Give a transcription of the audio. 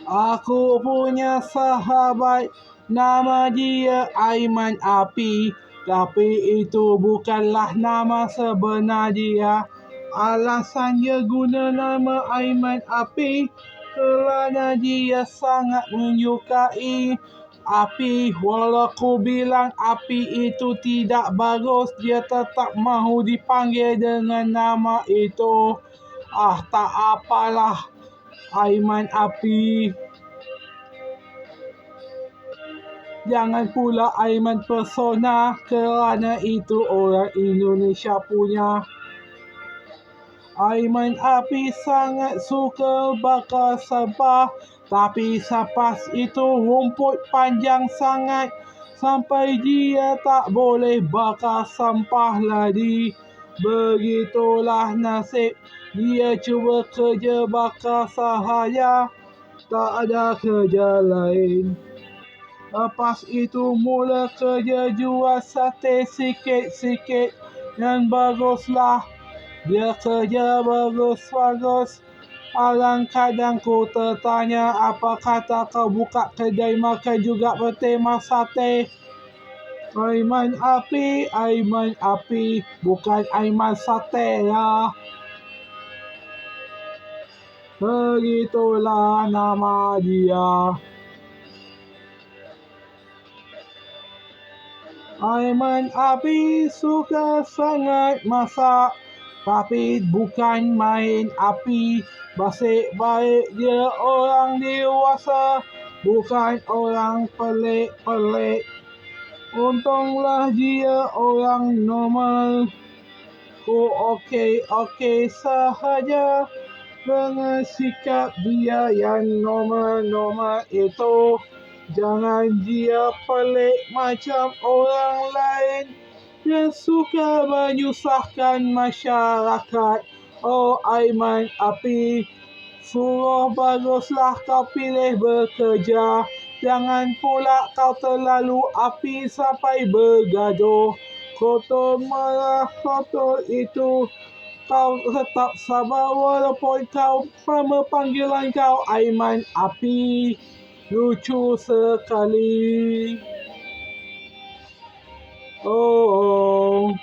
Aku punya sahabat, nama dia Aiman Api. Tapi itu bukanlah nama sebenar dia. Alasan dia guna nama Aiman Api kerana dia sangat menyukai api. Walau ku bilang api itu tidak bagus, dia tetap mahu dipanggil dengan nama itu. Tak apalah, Aiman Api. Jangan pula Aiman Persona kerana itu orang Indonesia punya. Aiman Api sangat suka bakar sampah, tapi selepas itu rumput panjang sangat sampai dia tak boleh bakar sampah lagi. Begitulah nasib dia, cuba kerja bakar sahaja, tak ada kerja lain. Lepas itu mula kerja jual sate sikit-sikit dan baguslah. Dia kerja bagus-bagus. Kadang-kadang ku tertanya, apa kata kau buka kedai makan juga bertema sate? Aiman Api, bukan Aiman Sate ya. Begitulah nama dia. Aiman Api suka sangat masak, tapi bukan main api. Baik-baik dia orang dewasa, bukan orang pelik-pelik. Untunglah dia orang normal. Ku okey sahaja dengan sikap dia yang normal-normal itu. Jangan dia pelik macam orang lain yang suka menyusahkan masyarakat. Aiman Api, suruh baguslah kau pilih bekerja. Jangan pula kau terlalu api sampai bergaduh. Kotor marah, kotor itu. Kau tetap sabar walaupun kau panggilan kau Aiman Api. Lucu sekali. Oh.